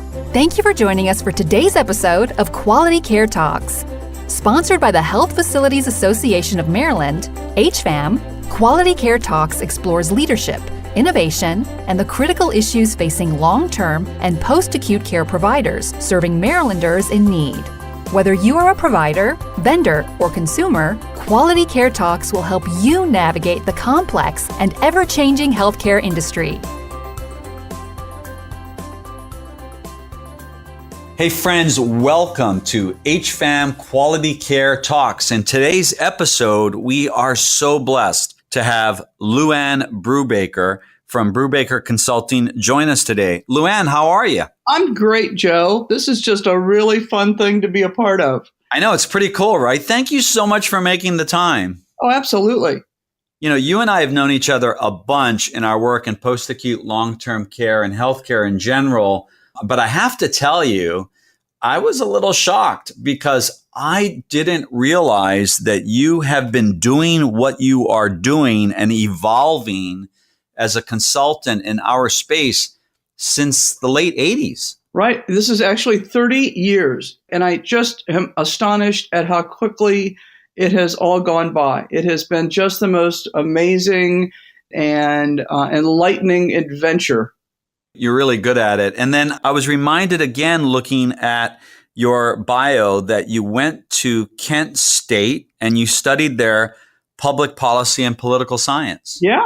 Thank you for joining us for today's episode of Quality Care Talks. Sponsored by the Health Facilities Association of Maryland, HFAM, Quality Care Talks explores leadership, innovation, and the critical issues facing long-term and post-acute care providers serving Marylanders in need. Whether you are a provider, vendor, or consumer, Quality Care Talks will help you navigate the complex and ever-changing healthcare industry. Hey friends, welcome to HFAM Quality Care Talks. In today's episode, we are so blessed to have Luann Brubaker from Brubaker Consulting join us today. Luann, how are you? I'm great, Joe. This is just a really fun thing to be a part of. I know, it's pretty cool, right? Thank you so much for making the time. Oh, absolutely. You know, you and I have known each other a bunch in our work in post-acute long-term care and healthcare in general. But I have to tell you, I was a little shocked because I didn't realize that you have been doing what you are doing and evolving as a consultant in our space since the late 80s. Right. This is actually 30 years. And I just am astonished at how quickly it has all gone by. It has been just the most amazing and enlightening adventure. You're really good at it. And then I was reminded again, looking at your bio, that you went to Kent State and you studied there public policy and political science. Yeah.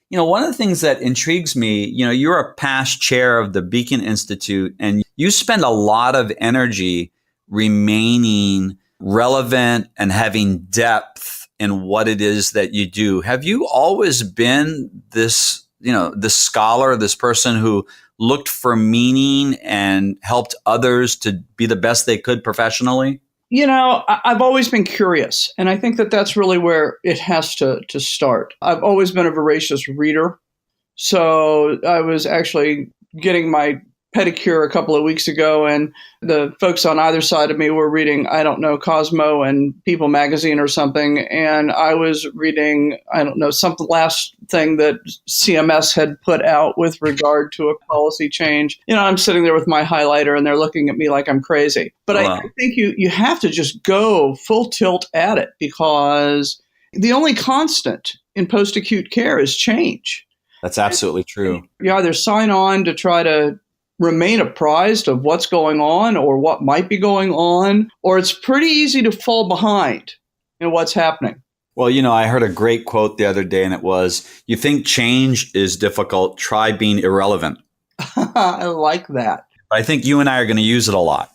You know, one of the things that intrigues me, you know, you're a past chair of the Beacon Institute and you spend a lot of energy remaining relevant and having depth in what it is that you do. Have you always been this scholar, this person who looked for meaning and helped others to be the best they could professionally? You know, I've always been curious, and I think that that's really where it has to start. I've always been a voracious reader. So I was actually getting my pedicure a couple of weeks ago, and the folks on either side of me were reading, I don't know, Cosmo and People magazine or something. And I was reading, I don't know, something last thing that CMS had put out with regard to a policy change. You know, I'm sitting there with my highlighter and they're looking at me like I'm crazy. But wow. I think you have to just go full tilt at it, because the only constant in post-acute care is change. That's absolutely true. You either sign on to try to remain apprised of what's going on or what might be going on, or it's pretty easy to fall behind in what's happening. Well, you know, I heard a great quote the other day, and it was, you think change is difficult, try being irrelevant. I like that. I think you and I are going to use it a lot.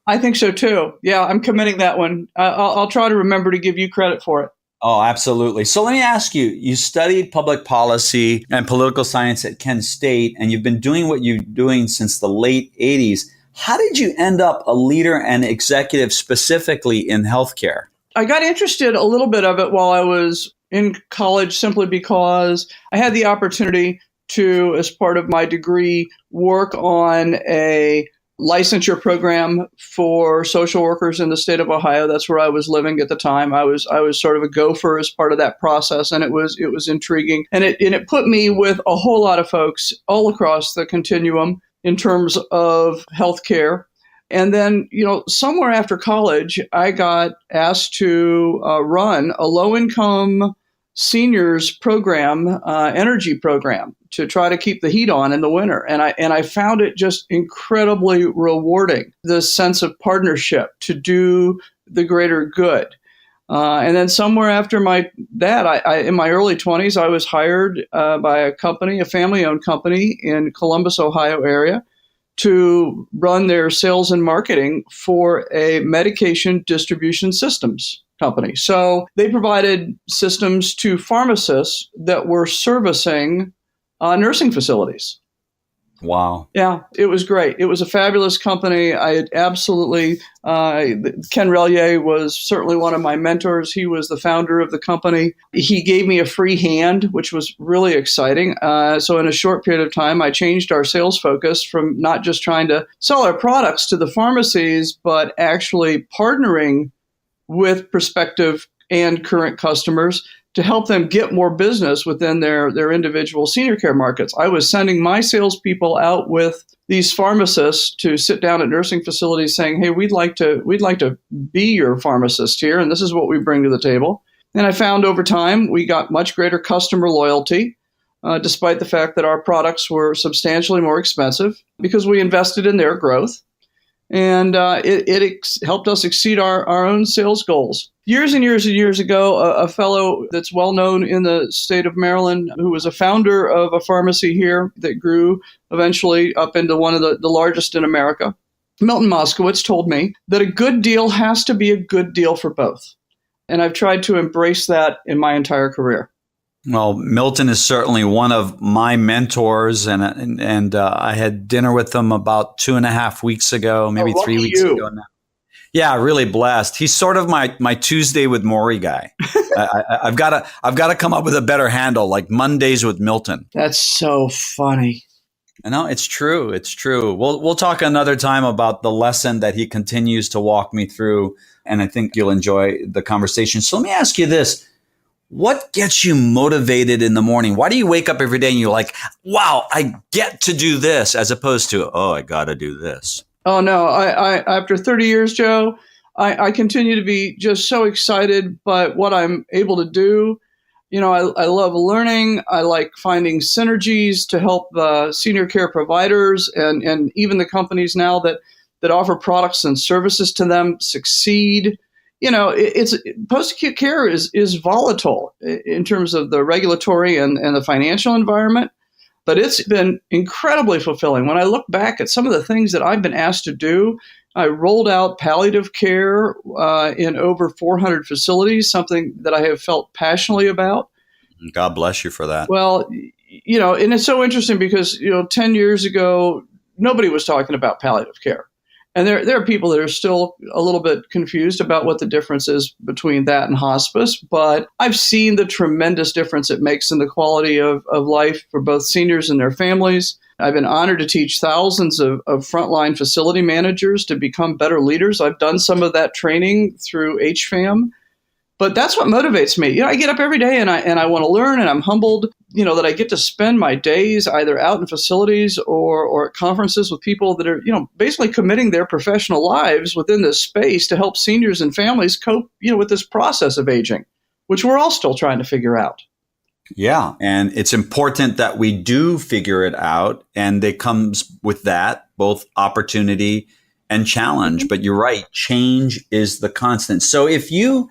I think so too. Yeah, I'm committing that one. I'll try to remember to give you credit for it. Oh, absolutely. So let me ask you, you studied public policy and political science at Kent State, and you've been doing what you're doing since the late 80s. How did you end up a leader and executive specifically in healthcare? I got interested a little bit of it while I was in college, simply because I had the opportunity to, as part of my degree, work on a licensure program for social workers in the state of Ohio. That's where I was living at the time. I was sort of a gopher as part of that process, and it was intriguing. And it put me with a whole lot of folks all across the continuum in terms of healthcare. And then, you know, somewhere after college, I got asked to run a low-income seniors program, energy program, to try to keep the heat on in the winter. And I found it just incredibly rewarding, the sense of partnership to do the greater good. And then somewhere after that, in my early 20s, I was hired by a company, a family-owned company in Columbus, Ohio area, to run their sales and marketing for a medication distribution systems company. So they provided systems to pharmacists that were servicing nursing facilities. Wow. Yeah, it was great. It was a fabulous company. I had absolutely, Ken Relier was certainly one of my mentors. He was the founder of the company. He gave me a free hand, which was really exciting. So in a short period of time, I changed our sales focus from not just trying to sell our products to the pharmacies, but actually partnering with prospective and current customers to help them get more business within their individual senior care markets. I was sending my salespeople out with these pharmacists to sit down at nursing facilities saying, hey, we'd like to be your pharmacist here, and this is what we bring to the table. And I found over time we got much greater customer loyalty, despite the fact that our products were substantially more expensive because we invested in their growth. And it helped us exceed our own sales goals. Years and years and years ago, a fellow that's well known in the state of Maryland, who was a founder of a pharmacy here that grew eventually up into one of the largest in America, Milton Moskowitz, told me that a good deal has to be a good deal for both. And I've tried to embrace that in my entire career. Well, Milton is certainly one of my mentors, and I had dinner with him about 2.5 weeks ago, maybe 3 weeks ago now. Yeah, really blessed. He's sort of my Tuesday with Maury guy. I've got to come up with a better handle, like Mondays with Milton. That's so funny. No, it's true. It's true. We'll talk another time about the lesson that he continues to walk me through, and I think you'll enjoy the conversation. So let me ask you this. What gets you motivated in the morning? Why do you wake up every day and you're like, wow, I get to do this, as opposed to, oh, I got to do this? Oh, no. I after 30 years, Joe, I continue to be just so excited by what I'm able to do. You know, I love learning. I like finding synergies to help senior care providers and even the companies now that offer products and services to them succeed. You know, it's post-acute care is volatile in terms of the regulatory and the financial environment, but it's been incredibly fulfilling. When I look back at some of the things that I've been asked to do, I rolled out palliative care in over 400 facilities, something that I have felt passionately about. God bless you for that. Well, you know, and it's so interesting because, 10 years ago, nobody was talking about palliative care. And there are people that are still a little bit confused about what the difference is between that and hospice. But I've seen the tremendous difference it makes in the quality of life for both seniors and their families. I've been honored to teach thousands of frontline facility managers to become better leaders. I've done some of that training through HFAM. But that's what motivates me. I get up every day and I want to learn, and I'm humbled, that I get to spend my days either out in facilities or at conferences with people that are, basically committing their professional lives within this space to help seniors and families cope, with this process of aging, which we're all still trying to figure out. Yeah. And it's important that we do figure it out. And it comes with that, both opportunity and challenge. But you're right. Change is the constant. So if you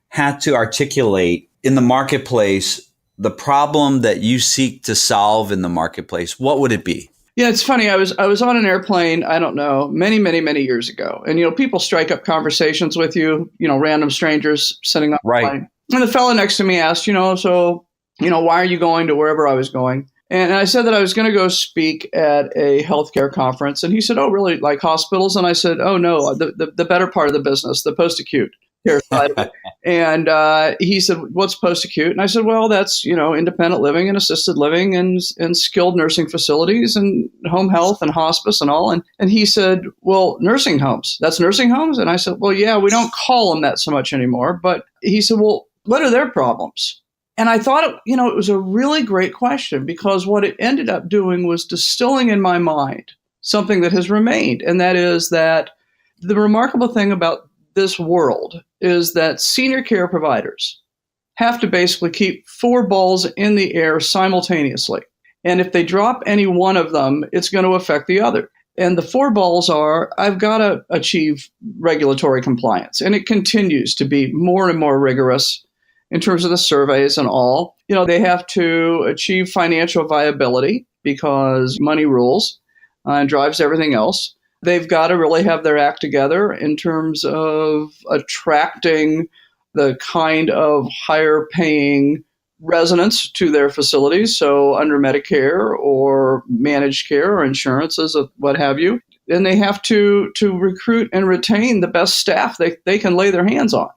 had to articulate in the marketplace the problem that you seek to solve in the marketplace, what would it be? Yeah, it's funny. I was on an airplane, I don't know, many, many, many years ago. And, people strike up conversations with you, random strangers sitting on the plane. And the fellow next to me asked, why are you going to wherever I was going? And I said that I was going to go speak at a healthcare conference. And he said, oh, really, like hospitals? And I said, oh, no, the better part of the business, the post-acute care side of it. And he said, what's post-acute? And I said, well, that's, independent living and assisted living and skilled nursing facilities and home health and hospice and all. And he said, well, nursing homes, that's nursing homes? And I said, well, yeah, we don't call them that so much anymore. But he said, well, what are their problems? And I thought, it was a really great question, because what it ended up doing was distilling in my mind something that has remained. And that is that the remarkable thing about this world is that senior care providers have to basically keep 4 balls in the air simultaneously. And if they drop any one of them, it's going to affect the other. And the 4 balls are, I've got to achieve regulatory compliance. And it continues to be more and more rigorous in terms of the surveys and all. They have to achieve financial viability because money rules and drives everything else. They've got to really have their act together in terms of attracting the kind of higher paying residents to their facilities. So under Medicare or managed care or insurances, what have you. And they have to recruit and retain the best staff they can lay their hands on.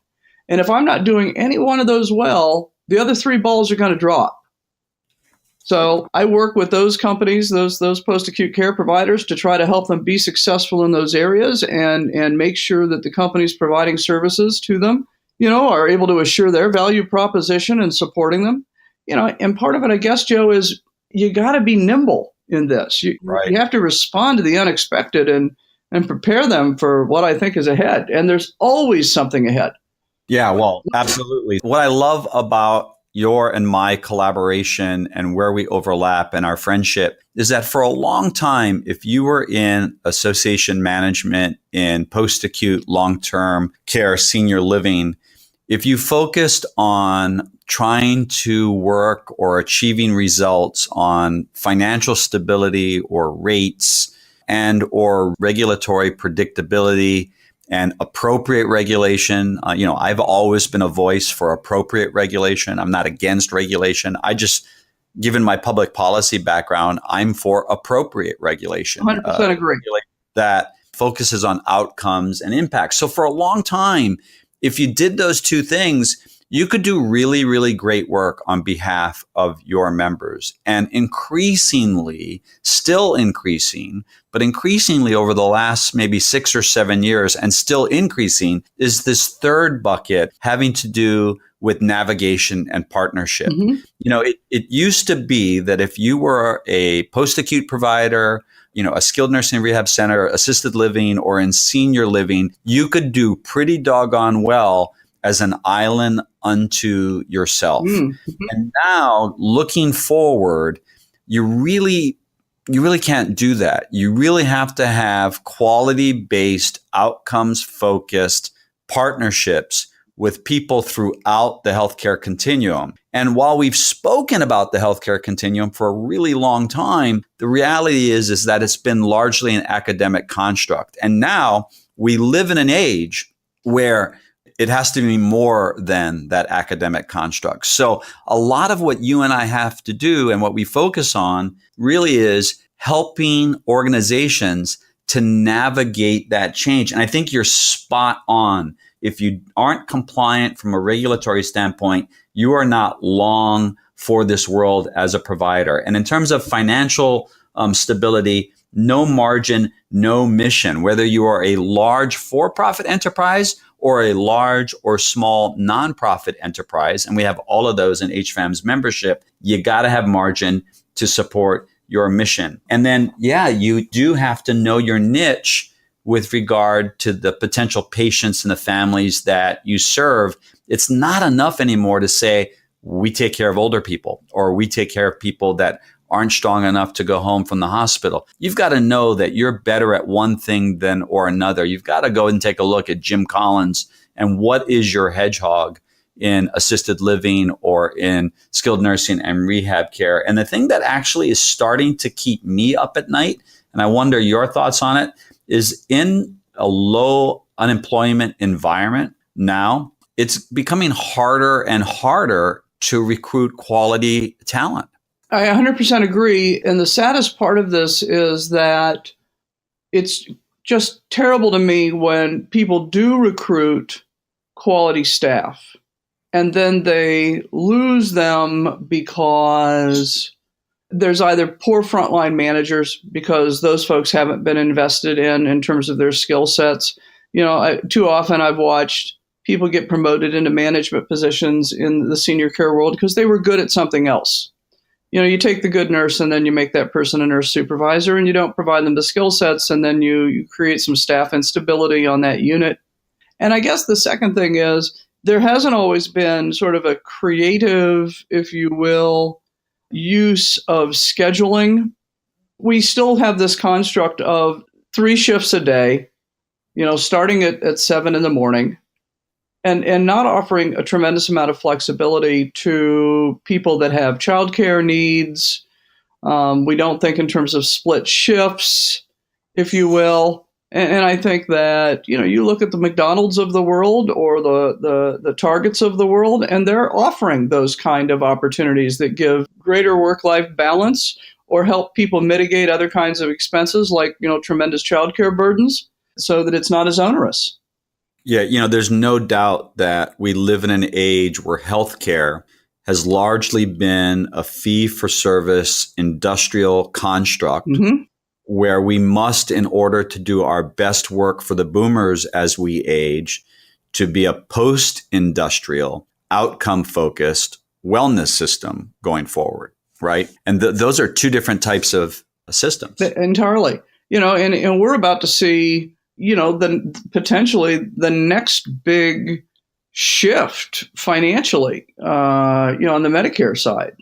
And if I'm not doing any one of those well, the other 3 balls are going to drop. So I work with those companies, those post-acute care providers, to try to help them be successful in those areas and make sure that the companies providing services to them are able to assure their value proposition and supporting them. And part of it, I guess, Joe, is you got to be nimble in this. Right. You have to respond to the unexpected and prepare them for what I think is ahead. And there's always something ahead. Yeah, well, absolutely. What I love about your and my collaboration and where we overlap and our friendship is that for a long time, if you were in association management, in post-acute long-term care, senior living, if you focused on trying to work or achieving results on financial stability or rates and or regulatory predictability and appropriate regulation. I've always been a voice for appropriate regulation. I'm not against regulation. Given my public policy background, I'm for appropriate regulation. 100% agree. That focuses on outcomes and impact. So for a long time, if you did those two things, you could do really, really great work on behalf of your members. And still increasingly over the last maybe 6 or 7 years and still increasing is this third bucket having to do with navigation and partnership. Mm-hmm. It used to be that if you were a post-acute provider, a skilled nursing and rehab center, assisted living, or in senior living, you could do pretty doggone well as an island unto yourself. Mm-hmm. And now looking forward, you really can't do that. You really have to have quality-based, outcomes-focused partnerships with people throughout the healthcare continuum. And while we've spoken about the healthcare continuum for a really long time, the reality is that it's been largely an academic construct. And now we live in an age where it has to be more than that academic construct. So a lot of what you and I have to do and what we focus on really is helping organizations to navigate that change. And I think you're spot on. If you aren't compliant from a regulatory standpoint, you are not long for this world as a provider. And in terms of financial stability, no margin, no mission, whether you are a large for-profit enterprise or a large or small nonprofit enterprise, and we have all of those in HFAM's membership, you got to have margin to support your mission. And then, you do have to know your niche with regard to the potential patients and the families that you serve. It's not enough anymore to say, we take care of older people, or we take care of people that aren't strong enough to go home from the hospital. You've got to know that you're better at one thing than or another. You've got to go and take a look at Jim Collins and what is your hedgehog in assisted living or in skilled nursing and rehab care. And the thing that actually is starting to keep me up at night, and I wonder your thoughts on it, is in a low unemployment environment now, it's becoming harder and harder to recruit quality talent. I 100% agree. And the saddest part of this is that it's just terrible to me when people do recruit quality staff and then they lose them because there's either poor frontline managers because those folks haven't been invested in terms of their skill sets. Too often I've watched people get promoted into management positions in the senior care world because they were good at something else. You take the good nurse and then you make that person a nurse supervisor and you don't provide them the skill sets and then you create some staff instability on that unit. And I guess the second thing is there hasn't always been sort of a creative, if you will, use of scheduling. We still have this construct of 3 shifts a day, starting at 7 in the morning. And not offering a tremendous amount of flexibility to people that have childcare needs. We don't think in terms of split shifts, if you will. And I think that, you look at the McDonald's of the world or the Targets of the world, and they're offering those kind of opportunities that give greater work-life balance or help people mitigate other kinds of expenses like, tremendous childcare burdens so that it's not as onerous. Yeah, there's no doubt that we live in an age where healthcare has largely been a fee-for-service industrial construct where we must, in order to do our best work for the boomers as we age, to be a post-industrial, outcome-focused wellness system going forward, right? And those are two different types of systems. Entirely. And we're about to see, potentially the next big shift financially, on the Medicare side,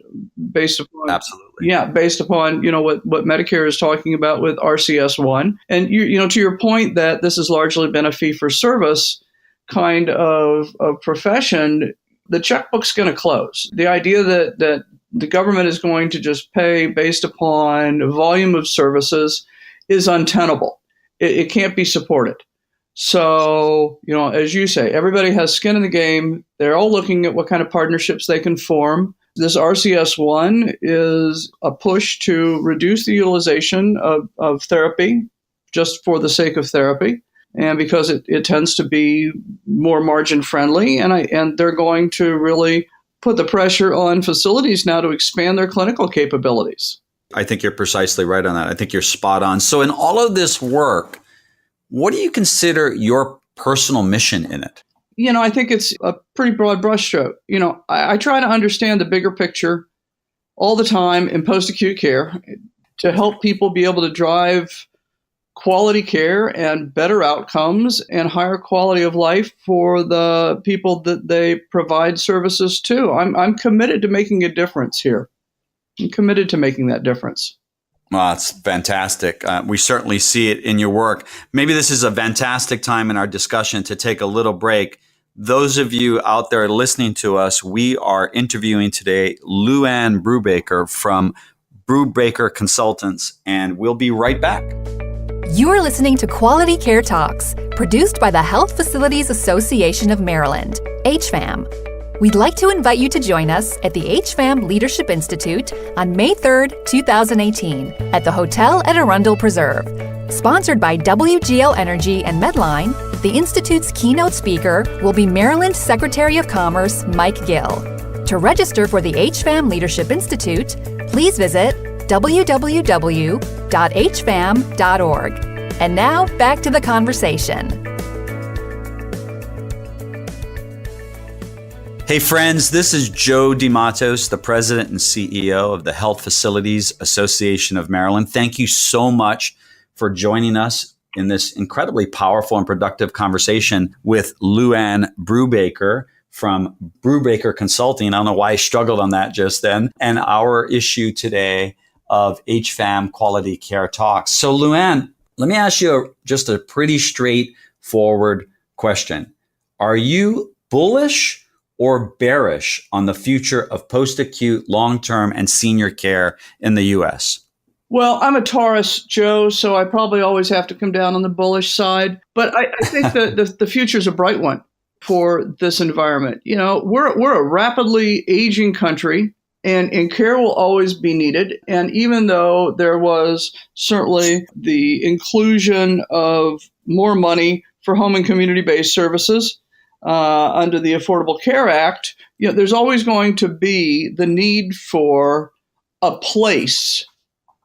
based upon Absolutely. Yeah, based upon what Medicare is talking about with RCS1, and to your point that this has largely been a fee for service kind of profession. The checkbook's going to close. The idea that the government is going to just pay based upon volume of services is untenable. It can't be supported. So, as you say, everybody has skin in the game. They're all looking at what kind of partnerships they can form. This RCS1 is a push to reduce the utilization of therapy just for the sake of therapy, and because it tends to be more margin friendly. And they're going to really put the pressure on facilities now to expand their clinical capabilities. I think you're precisely right on that. I think you're spot on. So in all of this work, what do you consider your personal mission in it? I think it's a pretty broad brushstroke. I try to understand the bigger picture all the time in post-acute care to help people be able to drive quality care and better outcomes and higher quality of life for the people that they provide services to. I'm committed to making a difference here. I'm committed to making that difference. Well, it's fantastic. We certainly see it in your work. Maybe this is a fantastic time in our discussion to take a little break. Those of you out there listening to us, we are interviewing today Lou-Anne Brubaker from Brubaker Consultants, and we'll be right back. You are listening to Quality Care Talks, produced by the Health Facilities Association of Maryland, HFAM. We'd like to invite you to join us at the HFAM Leadership Institute on May 3rd, 2018 at the Hotel at Arundel Preserve. Sponsored by WGL Energy and Medline, the Institute's keynote speaker will be Maryland Secretary of Commerce Mike Gill. To register for the HFAM Leadership Institute, please visit www.hfam.org. And now, back to the conversation. Hey friends, this is Joe DeMatos, the President and CEO of the Health Facilities Association of Maryland. Thank you so much for joining us in this incredibly powerful and productive conversation with Lou-Anne Brubaker from Brubaker Consulting. I don't know why I struggled on that just then. And our issue today of HFAM Quality Care Talks. So Lou-Anne, let me ask you just a pretty straightforward question. Are you bullish or bearish on the future of post-acute, long-term, and senior care in the U.S.? Well, I'm a Taurus, Joe, so I probably always have to come down on the bullish side. But I think that the future is a bright one for this environment. We're a rapidly aging country, and care will always be needed. And even though there was certainly the inclusion of more money for home and community-based services, under the Affordable Care Act, there's always going to be the need for a place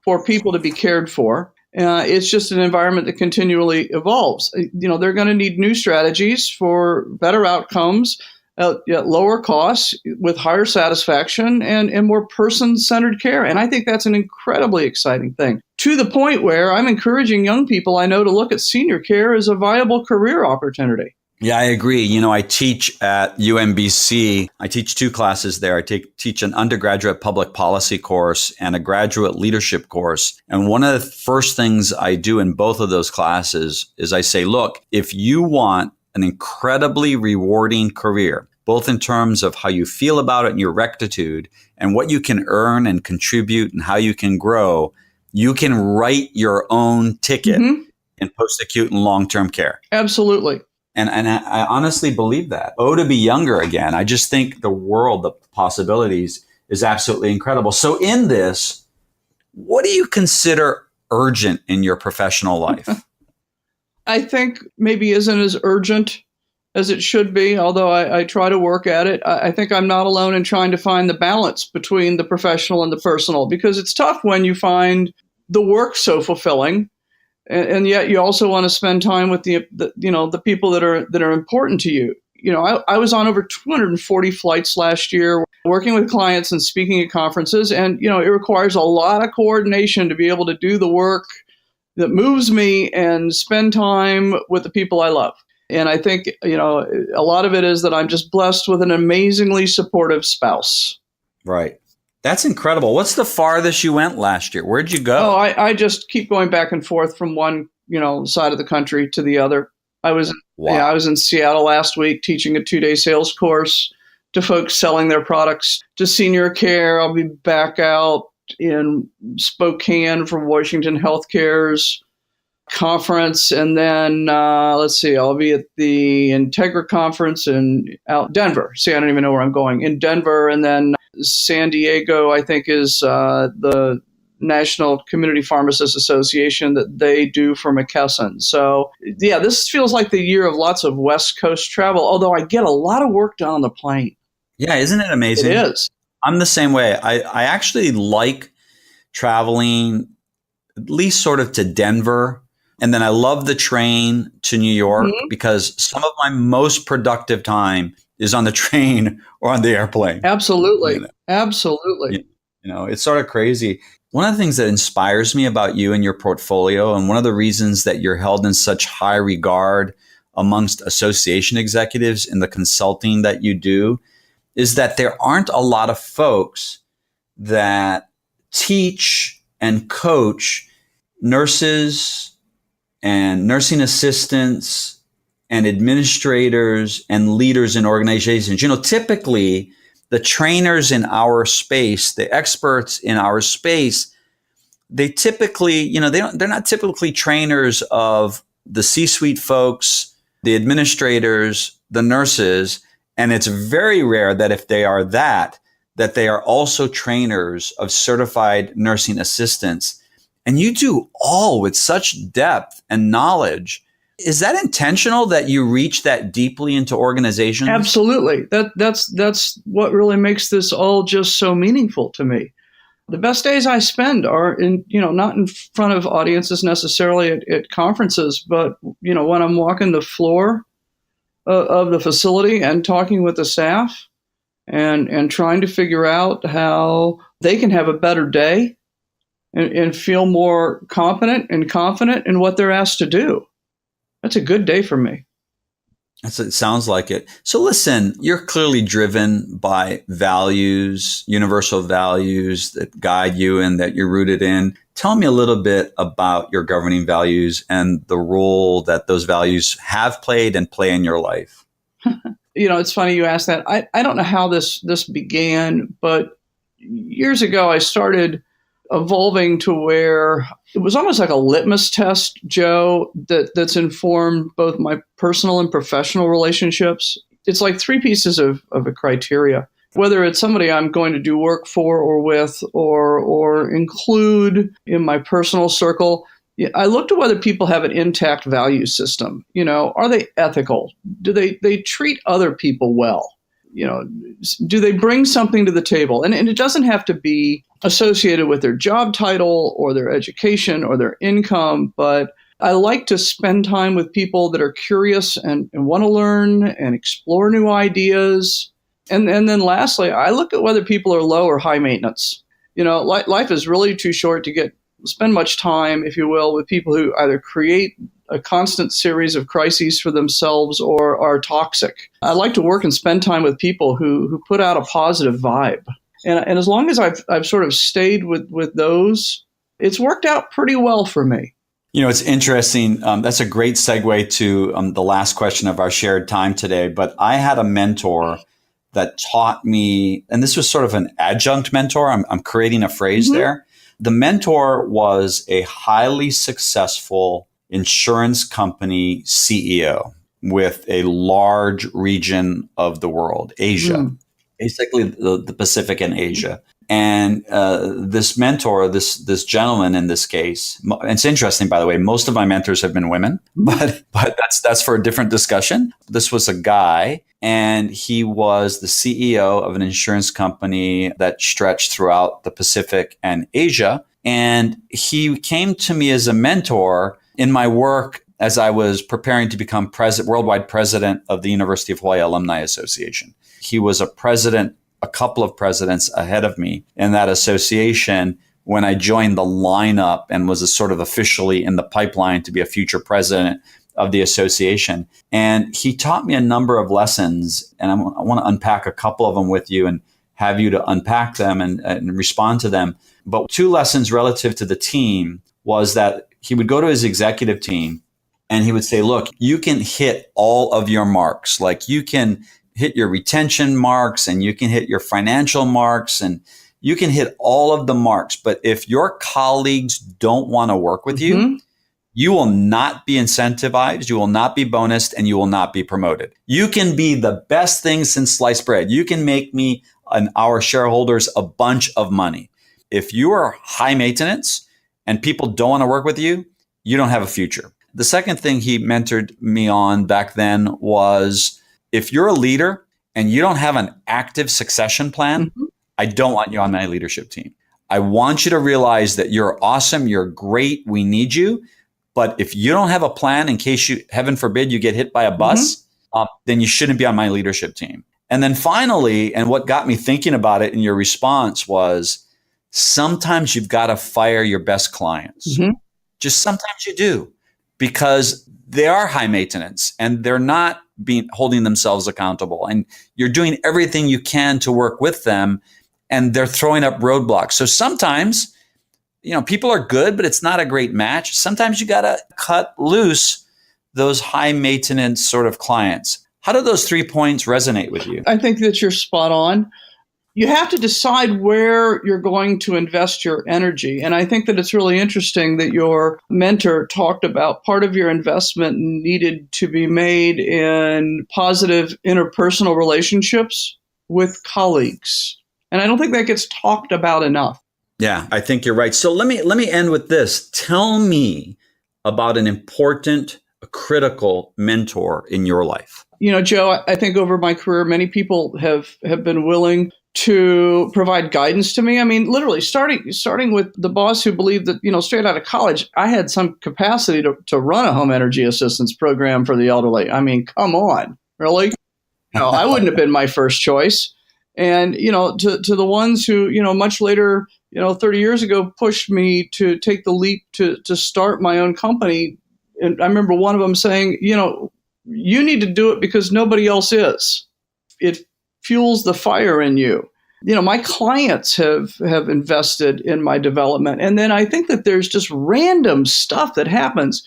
for people to be cared for. It's just an environment that continually evolves. They're going to need new strategies for better outcomes, at lower costs, with higher satisfaction and more person-centered care. And I think that's an incredibly exciting thing, to the point where I'm encouraging young people I know to look at senior care as a viable career opportunity. Yeah, I agree. I teach at UMBC. I teach two classes there. I teach an undergraduate public policy course and a graduate leadership course. And one of the first things I do in both of those classes is I say, look, if you want an incredibly rewarding career, both in terms of how you feel about it and your rectitude and what you can earn and contribute and how you can grow, you can write your own ticket in post-acute and long-term care. Absolutely. And I honestly believe that. Oh, to be younger again. I just think the world, the possibilities is absolutely incredible. So in this, what do you consider urgent in your professional life? I think maybe isn't as urgent as it should be, although I try to work at it. I think I'm not alone in trying to find the balance between the professional and the personal, because it's tough when you find the work so fulfilling and yet you also want to spend time with the people that are important to you. I was on over 240 flights last year, working with clients and speaking at conferences, and it requires a lot of coordination to be able to do the work that moves me and spend time with the people I love. And I think, a lot of it is that I'm just blessed with an amazingly supportive spouse. Right. That's incredible. What's the farthest you went last year? Where'd you go? Oh, I just keep going back and forth from one, side of the country to the other. I was in Seattle last week teaching a 2-day sales course to folks selling their products to senior care. I'll be back out in Spokane for Washington Healthcare's conference, and then I'll be at the Integra conference out Denver. See, I don't even know where I'm going. In Denver, and then San Diego, I think, is the National Community Pharmacists Association that they do for McKesson. So, yeah, this feels like the year of lots of West Coast travel, although I get a lot of work done on the plane. Yeah, isn't it amazing? It is. I'm the same way. I actually like traveling at least sort of to Denver. And then I love the train to New York because some of my most productive time is on the train or on the airplane. Absolutely. Absolutely. It's sort of crazy. One of the things that inspires me about you and your portfolio, and one of the reasons that you're held in such high regard amongst association executives in the consulting that you do, is that there aren't a lot of folks that teach and coach nurses and nursing assistants and administrators and leaders in organizations. Typically the trainers in our space, the experts in our space, they typically, they're not typically trainers of the C-suite folks, the administrators, the nurses. And it's very rare that if they are that they are also trainers of certified nursing assistants. And you do all with such depth and knowledge. Is that intentional that you reach that deeply into organizations? Absolutely. That's what really makes this all just so meaningful to me. The best days I spend are not in front of audiences necessarily at conferences, but when I'm walking the floor of the facility and talking with the staff and trying to figure out how they can have a better day and feel more competent and confident in what they're asked to do. That's a good day for me. It sounds like it. So listen, you're clearly driven by values, universal values that guide you and that you're rooted in. Tell me a little bit about your governing values and the role that those values have played and play in your life. It's funny you asked that. I don't know how this began, but years ago I started evolving to where it was almost like a litmus test, Joe, that's informed both my personal and professional relationships. It's like 3 pieces of a criteria, whether it's somebody I'm going to do work for or with or include in my personal circle. I look to whether people have an intact value system. Are they ethical? Do they treat other people well? Do they bring something to the table? And it doesn't have to be associated with their job title or their education or their income, but I like to spend time with people that are curious and want to learn and explore new ideas. And then lastly, I look at whether people are low or high maintenance. Life is really too short to spend much time, if you will, with people who either create a constant series of crises for themselves or are toxic. I like to work and spend time with people who put out a positive vibe. And as long as I've sort of stayed with those, it's worked out pretty well for me. It's interesting. That's a great segue to the last question of our shared time today. But I had a mentor that taught me, and this was sort of an adjunct mentor. I'm creating a phrase there. The mentor was a highly successful insurance company CEO with a large region of the world, Asia. Basically the Pacific and Asia. And this mentor, this gentleman in this case, and it's interesting, by the way, most of my mentors have been women, but that's for a different discussion. This was a guy, and he was the CEO of an insurance company that stretched throughout the Pacific and Asia. And he came to me as a mentor in my work as I was preparing to become worldwide president of the University of Hawaii Alumni Association. He was a couple of presidents ahead of me in that association when I joined the lineup and was sort of officially in the pipeline to be a future president of the association. And he taught me a number of lessons, and I want to unpack a couple of them with you and have you to unpack them and respond to them. But two lessons relative to the team was that he would go to his executive team and he would say, look, you can hit all of your marks. Like you can hit your retention marks and you can hit your financial marks and you can hit all of the marks. But if your colleagues don't want to work with you, you will not be incentivized, you will not be bonused, and you will not be promoted. You can be the best thing since sliced bread. You can make me and our shareholders a bunch of money. If you are high maintenance and people don't want to work with you, you don't have a future. The second thing he mentored me on back then was if you're a leader and you don't have an active succession plan, I don't want you on my leadership team. I want you to realize that you're awesome, you're great, we need you. But if you don't have a plan in case you, heaven forbid, you get hit by a bus, then you shouldn't be on my leadership team. And then finally, and what got me thinking about it in your response was sometimes you've got to fire your best clients. Just sometimes you do, because they are high maintenance and they're not holding themselves accountable. And you're doing everything you can to work with them and they're throwing up roadblocks. So sometimes, people are good, but it's not a great match. Sometimes you got to cut loose those high maintenance sort of clients. How do those 3 points resonate with you? I think that you're spot on. You have to decide where you're going to invest your energy. And I think that it's really interesting that your mentor talked about part of your investment needed to be made in positive interpersonal relationships with colleagues. And I don't think that gets talked about enough. Yeah, I think you're right. So let me end with this. Tell me about an important, critical mentor in your life. Joe, I think over my career, many people have been willing to provide guidance to me. I mean, literally starting with the boss who believed that, straight out of college, I had some capacity to run a home energy assistance program for the elderly. I mean, come on, really? I wouldn't have been my first choice. And, to the ones who, much later, 30 years ago, pushed me to take the leap to start my own company. And I remember one of them saying, you need to do it because nobody else is. It fuels the fire in you. My clients have invested in my development. And then I think that there's just random stuff that happens.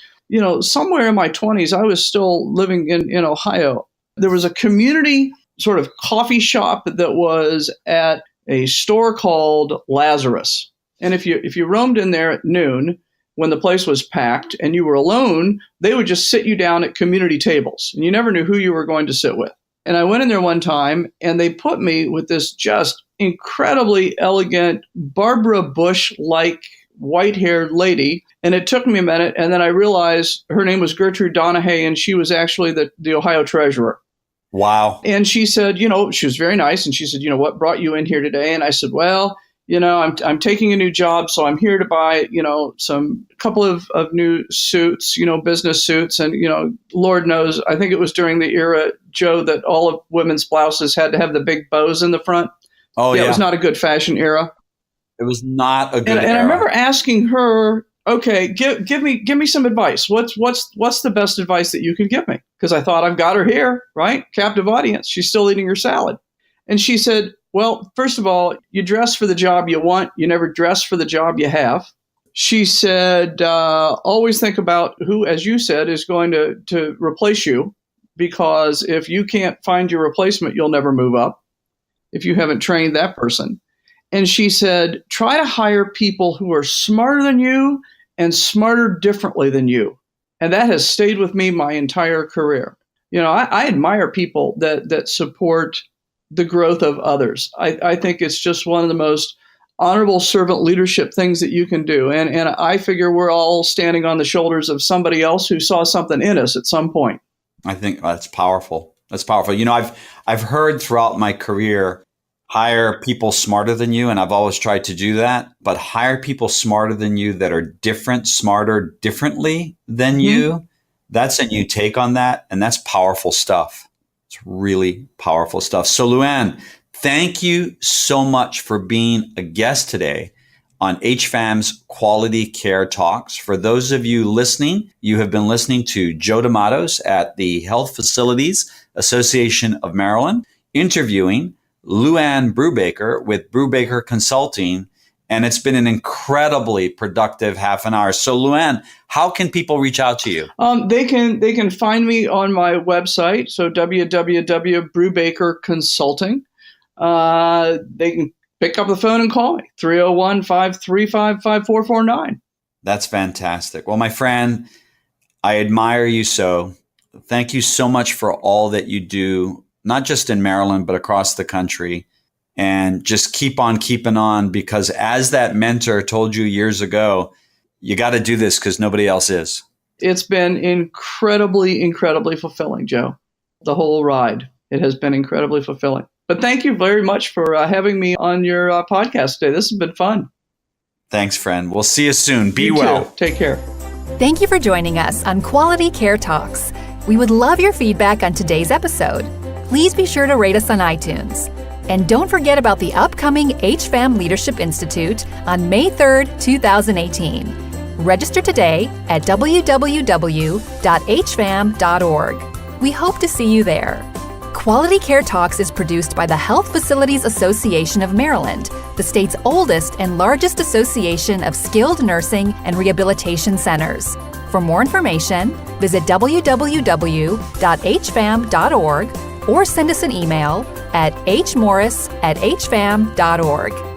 Somewhere in my 20s, I was still living in Ohio. There was a community sort of coffee shop that was at a store called Lazarus. And if you roamed in there at noon, when the place was packed and you were alone, they would just sit you down at community tables and you never knew who you were going to sit with. And I went in there one time and they put me with this just incredibly elegant Barbara Bush-like white-haired lady. And it took me a minute. And then I realized her name was Gertrude Donahue and she was actually the Ohio treasurer. Wow. And she said, she was very nice. And she said, what brought you in here today? And I said, well, I'm taking a new job, so I'm here to buy, some couple of new suits, business suits. And, Lord knows, I think it was during the era, Joe, that all of women's blouses had to have the big bows in the front. Oh, yeah. It was not a good fashion era. It was not a good era. And I remember asking her, okay, give me some advice. What's the best advice that you can give me? Because I thought I've got her here, right? Captive audience. She's still eating her salad. And she said, well, first of all, you dress for the job you want. You never dress for the job you have. She said, always think about who, as you said, is going to replace you. Because if you can't find your replacement, you'll never move up if you haven't trained that person. And she said, try to hire people who are smarter than you and smarter differently than you. And that has stayed with me my entire career. I admire people that support the growth of others. I think it's just one of the most honorable servant leadership things that you can do. And I figure we're all standing on the shoulders of somebody else who saw something in us at some point. I think that's powerful. That's powerful. I've heard throughout my career hire people smarter than you. And I've always tried to do that, but hire people smarter than you that are different, smarter, differently than you. That's a new take on that. And that's powerful stuff. It's really powerful stuff. So Luann, thank you so much for being a guest today on HFAM's Quality Care Talks. For those of you listening, you have been listening to Joe D'Amatos at the Health Facilities Association of Maryland, interviewing Luann Brubaker with Brubaker Consulting. And it's been an incredibly productive half an hour. So Luann, how can people reach out to you? They can find me on my website, so www.Brubaker Consulting. They can pick up the phone and call me, 301-535-5449. That's fantastic. Well, my friend, I admire you so. Thank you so much for all that you do, not just in Maryland, but across the country. And just keep on keeping on, because as that mentor told you years ago, you got to do this because nobody else is. It's been incredibly, incredibly fulfilling, Joe. The whole ride. It has been incredibly fulfilling. But thank you very much for having me on your podcast today. This has been fun. Thanks, friend. We'll see you soon. Be You well. too. Take care. Thank you for joining us on Quality Care Talks. We would love your feedback on today's episode. Please be sure to rate us on iTunes. And don't forget about the upcoming HFAM Leadership Institute on May 3rd, 2018. Register today at www.hfam.org. We hope to see you there. Quality Care Talks is produced by the Health Facilities Association of Maryland, the state's oldest and largest association of skilled nursing and rehabilitation centers. For more information, visit www.hfam.org or send us an email at hmorris@hfam.org.